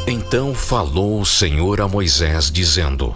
Então falou o Senhor a Moisés, dizendo: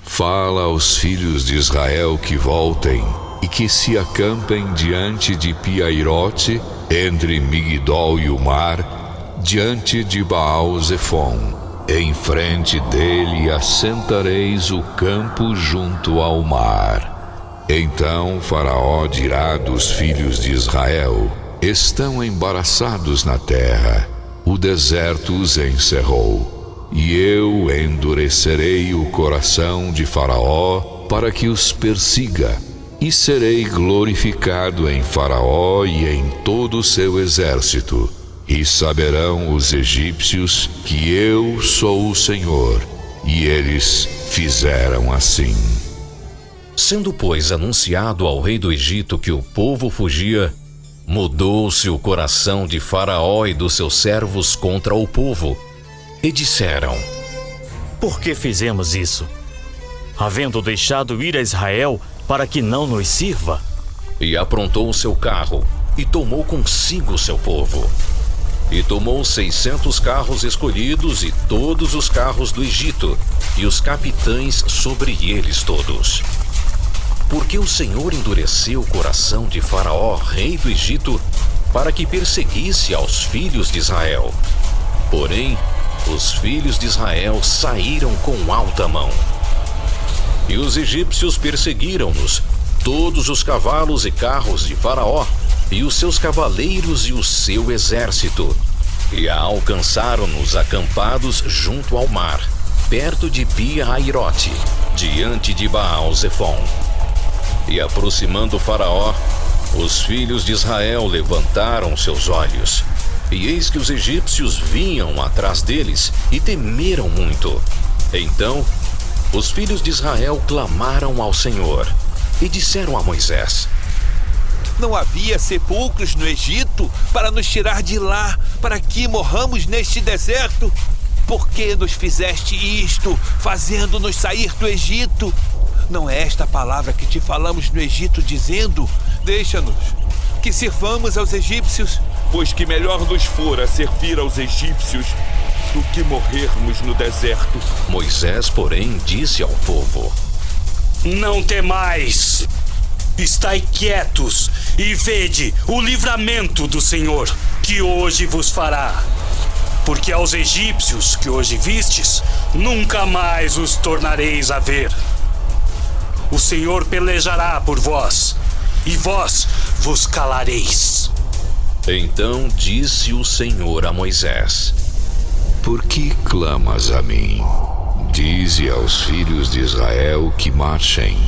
Fala aos filhos de Israel que voltem e que se acampem diante de Piairote, entre Migdol e o mar, diante de Baal-Zefon. Em frente dele assentareis o campo junto ao mar. Então Faraó dirá dos filhos de Israel: estão embaraçados na terra, o deserto os encerrou. E eu endurecerei o coração de Faraó para que os persiga, e serei glorificado em Faraó e em todo o seu exército. E saberão os egípcios que eu sou o Senhor. E eles fizeram assim. Sendo, pois, anunciado ao rei do Egito que o povo fugia, mudou-se o coração de Faraó e dos seus servos contra o povo, e disseram: Por que fizemos isso? Havendo deixado ir a Israel para que não nos sirva? E aprontou o seu carro, e tomou consigo o seu povo. E tomou 600 carros escolhidos e todos os carros do Egito, e os capitães sobre eles todos. Porque o Senhor endureceu o coração de Faraó, rei do Egito, para que perseguisse aos filhos de Israel. Porém, os filhos de Israel saíram com alta mão. E os egípcios perseguiram-nos, todos os cavalos e carros de Faraó, e os seus cavaleiros e o seu exército, e alcançaram-nos acampados junto ao mar, perto de Pi-Hahirote, diante de Baal-Zefon. E aproximando Faraó, os filhos de Israel levantaram seus olhos, e eis que os egípcios vinham atrás deles, e temeram muito. Então, os filhos de Israel clamaram ao Senhor, e disseram a Moisés: Não havia sepulcros no Egito para nos tirar de lá, para que morramos neste deserto? Por que nos fizeste isto, fazendo-nos sair do Egito? Não é esta a palavra que te falamos no Egito, dizendo: deixa-nos, que sirvamos aos egípcios? Pois que melhor nos fora servir aos egípcios do que morrermos no deserto. Moisés, porém, disse ao povo: Não temais, estai quietos e vede o livramento do Senhor, que hoje vos fará. Porque aos egípcios que hoje vistes, nunca mais os tornareis a ver. O Senhor pelejará por vós, e vós vos calareis. Então disse o Senhor a Moisés: Por que clamas a mim? Dize aos filhos de Israel que marchem.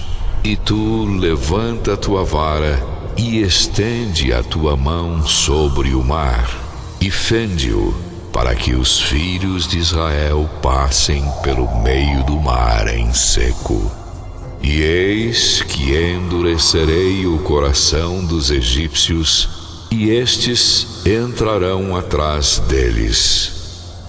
E tu levanta a tua vara e estende a tua mão sobre o mar, e fende-o, para que os filhos de Israel passem pelo meio do mar em seco. E eis que endurecerei o coração dos egípcios, e estes entrarão atrás deles.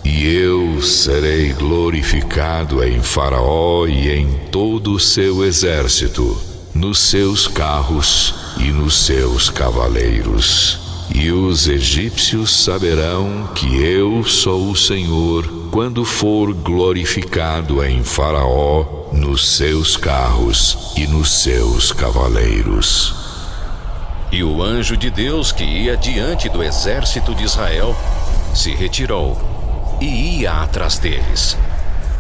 E eu serei glorificado em Faraó e em todo o seu exército, nos seus carros e nos seus cavaleiros. E os egípcios saberão que eu sou o Senhor, quando for glorificado em Faraó, nos seus carros e nos seus cavaleiros. E o anjo de Deus, que ia diante do exército de Israel, se retirou e ia atrás deles.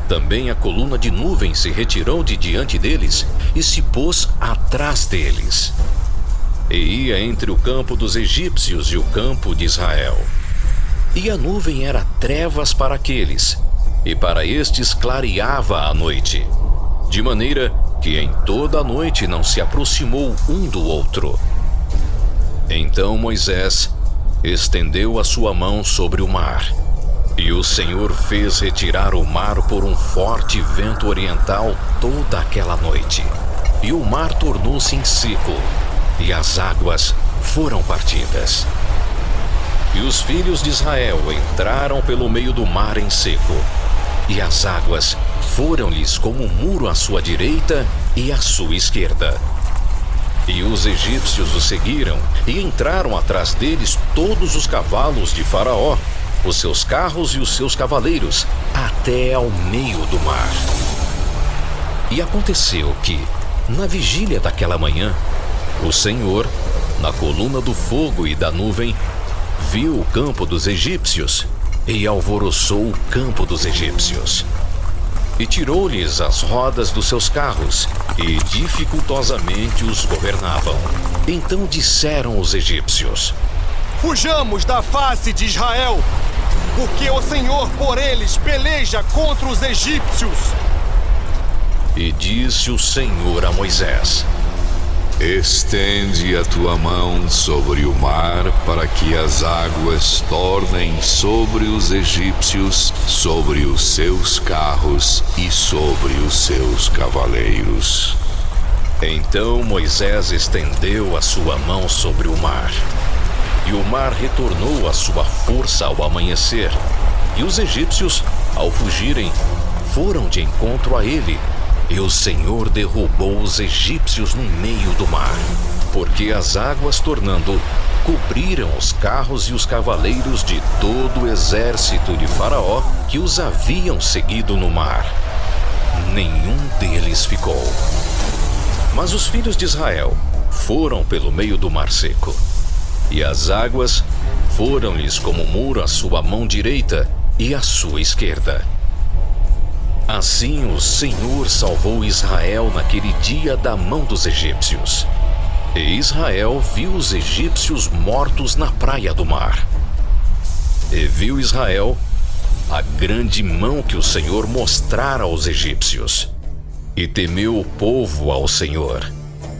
Também a coluna de nuvem se retirou de diante deles e se pôs atrás deles. E ia entre o campo dos egípcios e o campo de Israel. E a nuvem era trevas para aqueles, e para estes clareava a noite, de maneira que em toda a noite não se aproximou um do outro. Então Moisés estendeu a sua mão sobre o mar, e o Senhor fez retirar o mar por um forte vento oriental toda aquela noite. E o mar tornou-se em seco, e as águas foram partidas. E os filhos de Israel entraram pelo meio do mar em seco, e as águas foram-lhes como um muro à sua direita e à sua esquerda. E os egípcios os seguiram, e entraram atrás deles todos os cavalos de Faraó, os seus carros e os seus cavaleiros até ao meio do mar. E aconteceu que, na vigília daquela manhã, o Senhor, na coluna do fogo e da nuvem, viu o campo dos egípcios e alvoroçou o campo dos egípcios. E tirou-lhes as rodas dos seus carros e dificultosamente os governavam. Então disseram os egípcios: Fujamos da face de Israel, porque o Senhor por eles peleja contra os egípcios. E disse o Senhor a Moisés: Estende a tua mão sobre o mar para que as águas tornem sobre os egípcios, sobre os seus carros e sobre os seus cavaleiros. Então Moisés estendeu a sua mão sobre o mar. E o mar retornou à sua força ao amanhecer. E os egípcios, ao fugirem, foram de encontro a ele. E o Senhor derrubou os egípcios no meio do mar, porque as águas, tornando, cobriram os carros e os cavaleiros de todo o exército de Faraó que os haviam seguido no mar. Nenhum deles ficou. Mas os filhos de Israel foram pelo meio do mar seco, e as águas foram-lhes como muro à sua mão direita e à sua esquerda. Assim o Senhor salvou Israel naquele dia da mão dos egípcios. E Israel viu os egípcios mortos na praia do mar. E viu Israel a grande mão que o Senhor mostrara aos egípcios. E temeu o povo ao Senhor,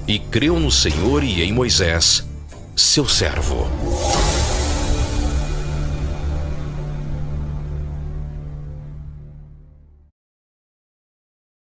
e creu no Senhor e em Moisés, seu servo.